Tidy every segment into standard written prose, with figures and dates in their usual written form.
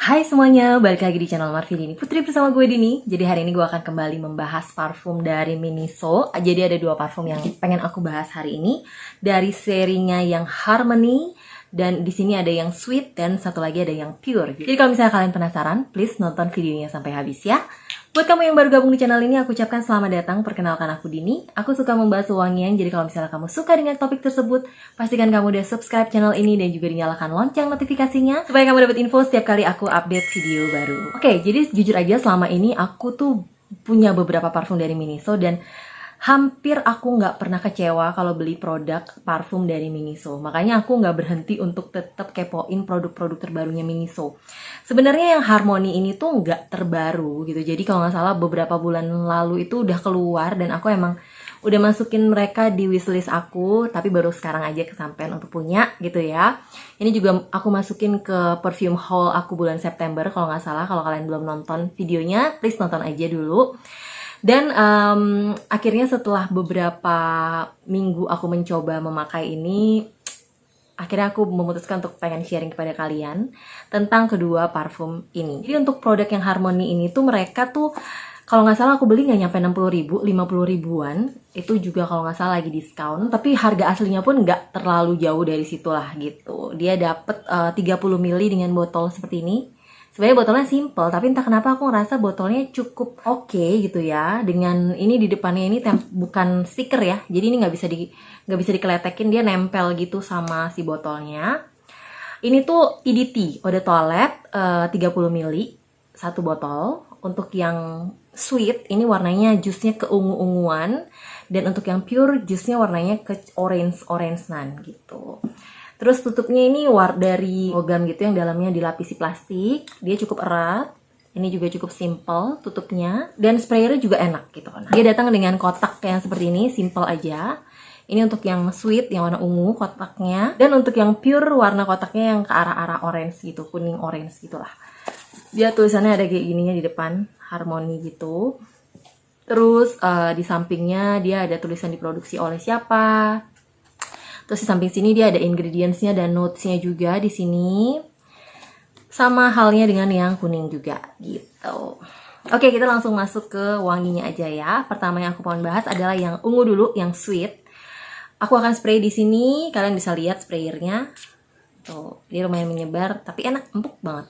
Hai semuanya, balik lagi di channel Marvi Dini Putri bersama gue Dini. Jadi hari ini gue akan kembali membahas parfum dari Miniso. Jadi ada dua parfum yang pengen aku bahas hari ini dari serinya yang Harmony, dan di sini ada yang Sweet dan satu lagi ada yang Pure. Jadi kalau misalnya kalian penasaran, please nonton videonya sampai habis ya. Buat kamu yang baru gabung di channel ini, aku ucapkan selamat datang. Perkenalkan aku Dini. Aku suka membahas wangian, jadi kalau misalnya kamu suka dengan topik tersebut, pastikan kamu udah subscribe channel ini dan juga dinyalakan lonceng notifikasinya supaya kamu dapat info setiap kali aku update video baru. Oke, jadi jujur aja selama ini aku tuh punya beberapa parfum dari Miniso dan hampir aku nggak pernah kecewa kalau beli produk parfum dari Miniso. Makanya aku nggak berhenti untuk tetap kepoin produk-produk terbarunya Miniso. Sebenarnya yang Harmony ini tuh nggak terbaru gitu. Jadi kalau nggak salah beberapa bulan lalu itu udah keluar dan aku emang udah masukin mereka di wishlist aku, tapi baru sekarang aja kesampean untuk punya gitu ya. Ini juga aku masukin ke perfume haul aku bulan September kalau nggak salah. Kalau kalian belum nonton videonya, please nonton aja dulu. Dan akhirnya setelah beberapa minggu aku mencoba memakai ini, akhirnya aku memutuskan untuk pengen sharing kepada kalian tentang kedua parfum ini. Jadi untuk produk yang Harmony ini tuh mereka tuh, kalau nggak salah aku beli nggak nyampe 60.000, 50 ribuan. Itu juga kalau nggak salah lagi diskon. Tapi harga aslinya pun nggak terlalu jauh dari situlah gitu. Dia dapet 30 ml dengan botol seperti ini. Sebenarnya botolnya simple, tapi entah kenapa aku ngerasa botolnya cukup oke gitu ya. Dengan ini di depannya ini bukan stiker ya, jadi ini nggak bisa dikeletekin, dia nempel gitu sama si botolnya. Ini tuh EDT, eau de toilette 30 ml, satu botol. Untuk yang sweet, ini warnanya jusnya keungu-unguan. Dan untuk yang pure, jusnya warnanya ke orange-nan gitu. Terus tutupnya ini dari logam gitu yang dalamnya dilapisi plastik. Dia cukup erat. Ini juga cukup simple tutupnya. Dan sprayernya juga enak gitu kan. Dia datang dengan kotak yang seperti ini, simple aja. Ini untuk yang sweet, yang warna ungu kotaknya. Dan untuk yang pure, warna kotaknya yang ke arah-arah orange gitu, kuning orange gitulah. Dia tulisannya ada kayak gininya di depan, Harmony gitu. Terus di sampingnya dia ada tulisan diproduksi oleh siapa. Terus di samping sini dia ada ingredients-nya dan notes-nya juga di sini. Sama halnya dengan yang kuning juga gitu. Oke, kita langsung masuk ke wanginya aja ya. Pertama yang aku mau bahas adalah yang ungu dulu, yang sweet. Aku akan spray di sini, kalian bisa lihat sprayernya. Tuh, dia lumayan menyebar, tapi enak, empuk banget.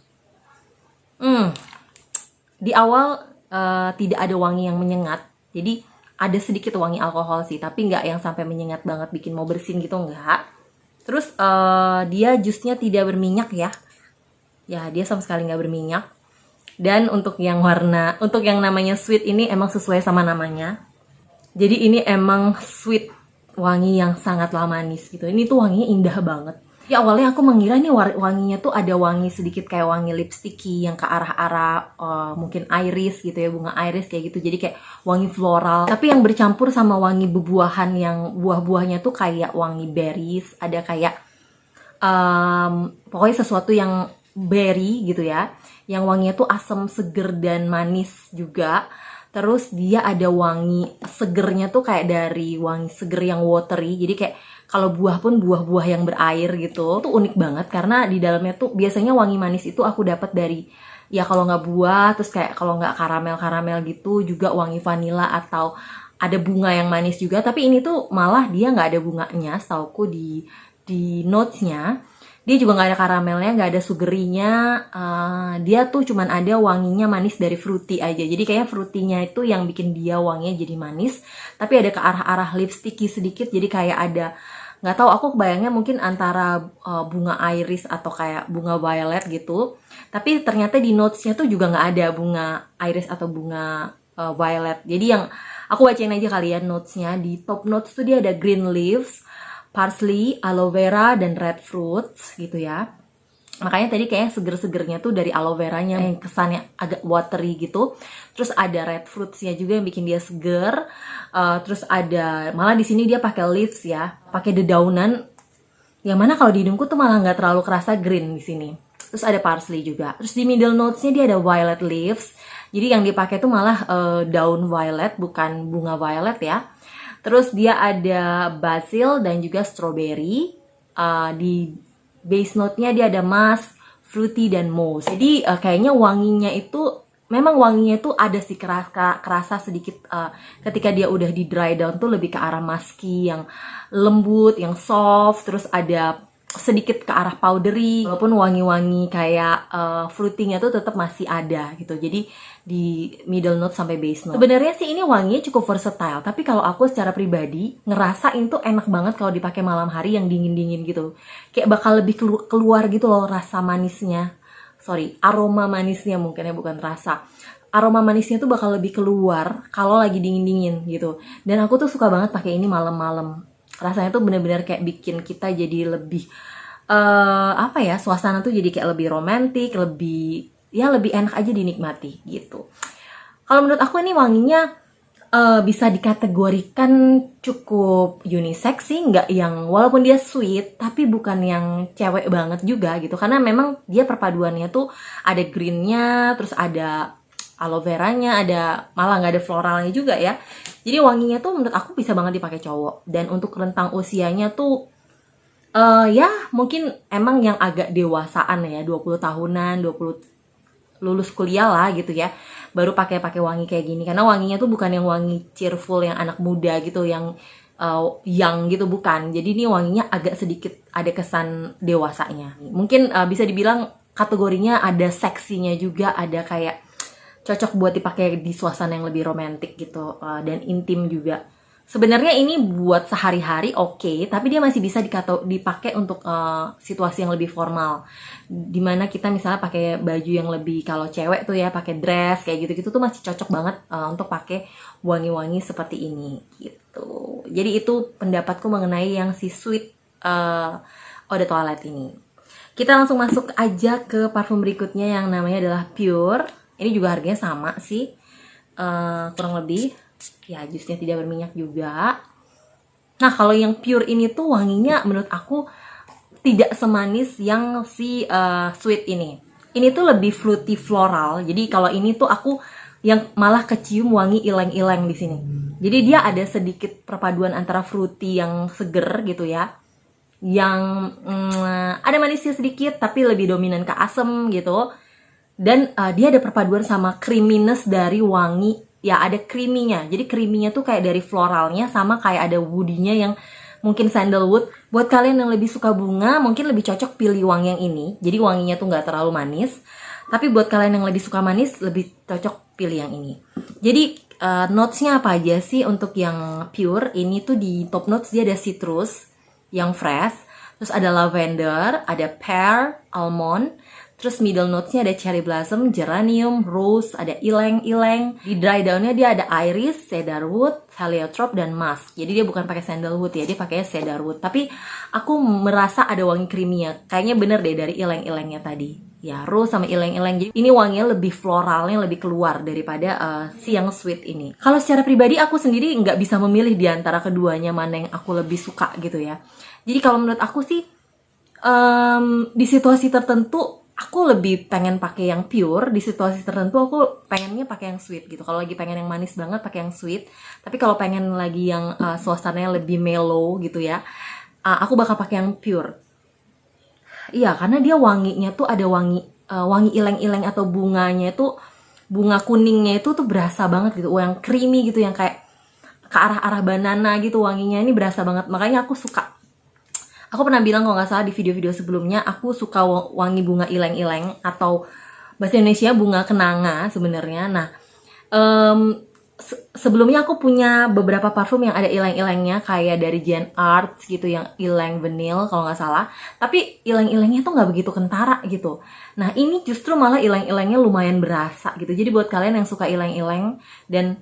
Di awal tidak ada wangi yang menyengat, jadi ada sedikit wangi alkohol sih, tapi nggak yang sampai menyengat banget bikin mau bersin gitu, nggak. Terus dia jusnya tidak berminyak ya. Ya, dia sama sekali nggak berminyak. Dan untuk yang namanya sweet ini emang sesuai sama namanya. Jadi ini emang sweet, wangi yang sangatlah manis gitu. Ini tuh wanginya indah banget. Ya awalnya aku mengira nih wanginya tuh ada wangi sedikit kayak wangi lipsticky yang ke arah-arah mungkin iris gitu ya, bunga iris kayak gitu. Jadi kayak wangi floral. Tapi yang bercampur sama wangi buah-buahan yang buah-buahnya tuh kayak wangi berries. Ada kayak pokoknya sesuatu yang berry gitu ya. Yang wanginya tuh asam, seger, dan manis juga. Terus dia ada wangi segernya tuh kayak dari wangi seger yang watery. Jadi kayak kalau buah pun buah-buah yang berair gitu. Tuh unik banget karena di dalamnya tuh biasanya wangi manis itu aku dapat dari, ya kalau nggak buah, terus kayak kalau nggak karamel-karamel gitu juga wangi vanila atau ada bunga yang manis juga. Tapi ini tuh malah dia nggak ada bunganya, setauku di notes-nya. Dia juga nggak ada karamelnya, nggak ada sugerinya. Dia tuh cuman ada wanginya manis dari fruity aja. Jadi kayaknya fruitynya itu yang bikin dia wanginya jadi manis. Tapi ada ke arah-arah lipsticky sedikit. Jadi kayak ada, nggak tahu, aku kebayangnya mungkin antara bunga iris atau kayak bunga violet gitu. Tapi ternyata di notes-nya tuh juga nggak ada bunga iris atau bunga violet. Jadi yang aku bacain aja kalian notes-nya. Di top notes tuh dia ada green leaves, parsley, aloe vera, dan red fruits gitu ya. Makanya tadi kayaknya seger-segernya tuh dari aloe veranya yang kesannya agak watery gitu. Terus ada red fruitsnya juga yang bikin dia seger. Terus ada, malah di sini dia pakai leaves ya, pakai dedaunan. Yang mana kalau di hidungku tuh malah nggak terlalu kerasa green di sini. Terus ada parsley juga. Terus di middle notes-nya dia ada violet leaves. Jadi yang dipakai tuh malah daun violet, bukan bunga violet ya. Terus dia ada basil dan juga strawberry. Di base note-nya dia ada musk, fruity dan mousse. Jadi kayaknya wanginya itu memang wanginya itu ada sih kerasa sedikit ketika dia udah di dry down tuh lebih ke arah musky yang lembut, yang soft, terus ada sedikit ke arah powdery, walaupun wangi-wangi kayak fruitingnya tuh tetap masih ada gitu. Jadi di middle note sampai base note. Sebenarnya sih ini wanginya cukup versatile, tapi kalau aku secara pribadi ngerasain tuh enak banget kalau dipakai malam hari yang dingin-dingin gitu. Kayak bakal lebih keluar gitu loh rasa manisnya. Sorry, aroma manisnya mungkin ya, bukan rasa. Aroma manisnya tuh bakal lebih keluar kalau lagi dingin-dingin gitu. Dan aku tuh suka banget pakai ini malam-malam. Rasanya tuh bener-bener kayak bikin kita jadi lebih apa ya, suasana tuh jadi kayak lebih romantis, lebih enak aja dinikmati gitu. Kalau menurut aku ini wanginya bisa dikategorikan cukup unisex sih, nggak yang walaupun dia sweet tapi bukan yang cewek banget juga gitu, karena memang dia perpaduannya tuh ada greennya, terus ada aloe veranya, ada malah nggak ada floralnya juga ya. Jadi wanginya tuh menurut aku bisa banget dipakai cowok. Dan untuk rentang usianya tuh ya mungkin emang yang agak dewasaan ya, 20 tahunan, 20 lulus kuliah lah gitu ya, baru pakai wangi kayak gini. Karena wanginya tuh bukan yang wangi cheerful yang anak muda gitu, yang young gitu, bukan. Jadi ini wanginya agak sedikit ada kesan dewasanya. Mungkin bisa dibilang kategorinya ada seksinya juga, ada kayak cocok buat dipakai di suasana yang lebih romantis gitu, dan intim juga. Sebenarnya ini buat sehari-hari oke, tapi dia masih bisa dipakai untuk situasi yang lebih formal. Dimana kita misalnya pakai baju yang lebih, kalau cewek tuh ya pakai dress kayak gitu-gitu tuh masih cocok banget untuk pakai wangi-wangi seperti ini gitu. Jadi itu pendapatku mengenai yang si Sweet Eau de Toilette ini. Kita langsung masuk aja ke parfum berikutnya yang namanya adalah Pure. Ini juga harganya sama sih, kurang lebih. Ya, jusnya tidak berminyak juga. Nah, kalau yang Pure ini tuh wanginya menurut aku tidak semanis yang si Sweet ini. Ini tuh lebih fruity floral. Jadi kalau ini tuh aku yang malah kecium wangi ileng-ileng di sini. Jadi dia ada sedikit perpaduan antara fruity yang seger gitu ya, yang ada manisnya sedikit tapi lebih dominan ke asem gitu. Dan dia ada perpaduan sama creaminess dari wangi, ya ada creaminya. Jadi creaminya tuh kayak dari floralnya sama kayak ada woody-nya yang mungkin sandalwood. Buat kalian yang lebih suka bunga, mungkin lebih cocok pilih wangi yang ini. Jadi wanginya tuh nggak terlalu manis. Tapi buat kalian yang lebih suka manis, lebih cocok pilih yang ini. Jadi notes-nya apa aja sih untuk yang Pure? Ini tuh di top notes dia ada citrus yang fresh, terus ada lavender, ada pear, almond. Terus middle notes-nya ada cherry blossom, geranium, rose, ada ileng-ileng. Di dry down-nya dia ada iris, cedarwood, heliotrope, dan musk. Jadi dia bukan pakai sandalwood ya, dia pakai cedarwood. Tapi aku merasa ada wangi creamy-nya. Kayaknya bener deh dari ileng-ilengnya tadi. Ya, rose sama ileng-ileng. Jadi ini wanginya lebih floralnya lebih keluar daripada si yang sweet ini. Kalau secara pribadi aku sendiri nggak bisa memilih di antara keduanya mana yang aku lebih suka gitu ya. Jadi kalau menurut aku sih di situasi tertentu aku lebih pengen pakai yang Pure. Di situasi tertentu aku pengennya pakai yang sweet gitu. Kalau lagi pengen yang manis banget pakai yang sweet. Tapi kalau pengen lagi yang suasananya lebih mellow gitu ya, aku bakal pakai yang Pure. Iya, karena dia wanginya tuh ada wangi ileng-ileng atau bunganya itu, bunga kuningnya itu tuh berasa banget gitu. Yang creamy gitu, yang kayak ke arah-arah banana gitu wanginya. Ini berasa banget. Makanya aku suka. Aku pernah bilang kalau nggak salah di video-video sebelumnya, aku suka wangi bunga ileng-ileng atau bahasa Indonesia bunga kenanga sebenarnya. Nah, sebelumnya aku punya beberapa parfum yang ada ileng-ilengnya, kayak dari Jen Arts gitu, yang ileng vanille kalau nggak salah. Tapi ileng-ilengnya tuh nggak begitu kentara gitu. Nah, ini justru malah ileng-ilengnya lumayan berasa gitu. Jadi buat kalian yang suka ileng-ileng dan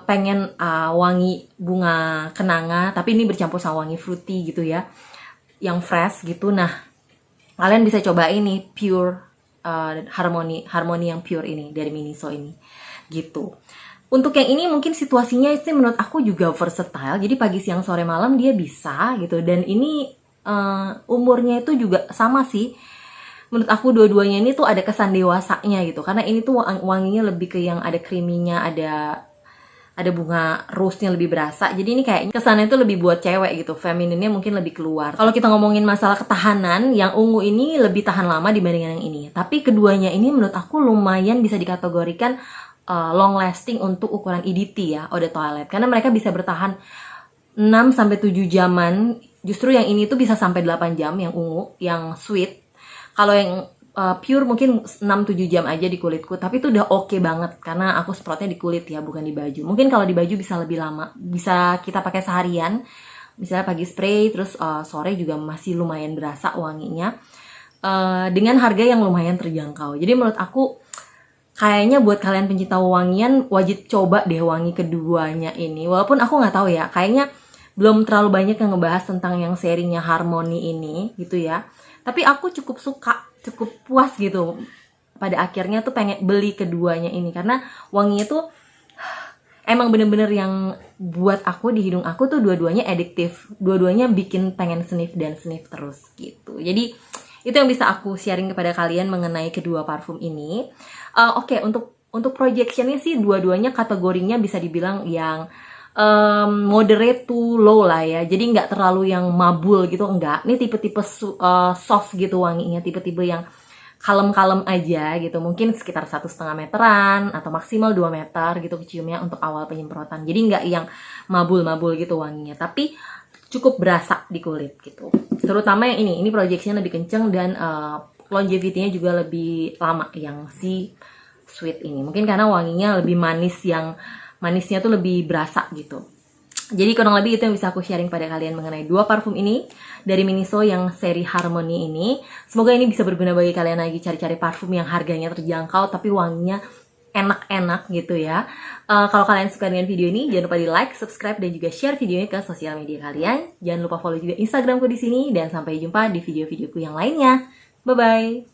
pengen wangi bunga kenanga tapi ini bercampur sama wangi fruity gitu ya, yang fresh gitu, nah kalian bisa coba ini Pure Harmony yang Pure ini dari Miniso ini gitu. Untuk yang ini mungkin situasinya sih menurut aku juga versatile, jadi pagi siang sore malam dia bisa gitu. Dan ini umurnya itu juga sama sih menurut aku, dua-duanya ini tuh ada kesan dewasanya gitu, karena ini tuh wanginya lebih ke yang ada creamy-nya, ada ada bunga rose-nya lebih berasa. Jadi ini kayaknya kesannya itu lebih buat cewek gitu, femininnya mungkin lebih keluar. Kalau kita ngomongin masalah ketahanan, yang ungu ini lebih tahan lama dibandingkan yang ini. Tapi keduanya ini menurut aku lumayan bisa dikategorikan long lasting untuk ukuran EDT ya, Eau de Toilette. Karena mereka bisa bertahan 6-7 jaman. Justru yang ini tuh bisa sampai 8 jam, yang ungu, yang sweet. Kalau yang pure mungkin 6-7 jam aja di kulitku, tapi itu udah oke banget karena aku semprotnya di kulit ya, bukan di baju. Mungkin kalau di baju bisa lebih lama, bisa kita pakai seharian, misalnya pagi spray terus sore juga masih lumayan berasa wanginya, dengan harga yang lumayan terjangkau. Jadi menurut aku kayaknya buat kalian pencinta wangian wajib coba deh wangi keduanya ini. Walaupun aku nggak tahu ya, kayaknya belum terlalu banyak yang ngebahas tentang yang serinya Harmony ini gitu ya. Tapi aku cukup suka, cukup puas gitu. Pada akhirnya tuh pengen beli keduanya ini karena wanginya tuh emang bener-bener yang buat aku di hidung aku tuh dua-duanya adiktif. Dua-duanya bikin pengen sniff dan sniff terus gitu. Jadi itu yang bisa aku sharing kepada kalian mengenai kedua parfum ini. Oke, untuk projectionnya sih dua-duanya kategorinya bisa dibilang yang moderate to low lah ya. Jadi nggak terlalu yang mabul gitu, enggak. Ini tipe-tipe soft gitu wanginya, tipe-tipe yang kalem-kalem aja gitu. Mungkin sekitar 1,5 meteran atau maksimal 2 meter gitu keciumnya untuk awal penyemprotan. Jadi nggak yang mabul-mabul gitu wanginya, tapi cukup berasa di kulit gitu. Terutama yang ini projection lebih kenceng dan longevity-nya juga lebih lama yang si sweet ini. Mungkin karena wanginya lebih manis, yang manisnya tuh lebih berasa gitu. Jadi kurang lebih itu yang bisa aku sharing pada kalian mengenai dua parfum ini dari Miniso yang seri Harmony ini. Semoga ini bisa berguna bagi kalian lagi cari-cari parfum yang harganya terjangkau tapi wanginya enak-enak gitu ya. Kalau kalian suka dengan video ini, jangan lupa di like, subscribe, dan juga share videonya ke sosial media kalian. Jangan lupa follow juga Instagramku di sini dan sampai jumpa di video-videoku yang lainnya. Bye-bye!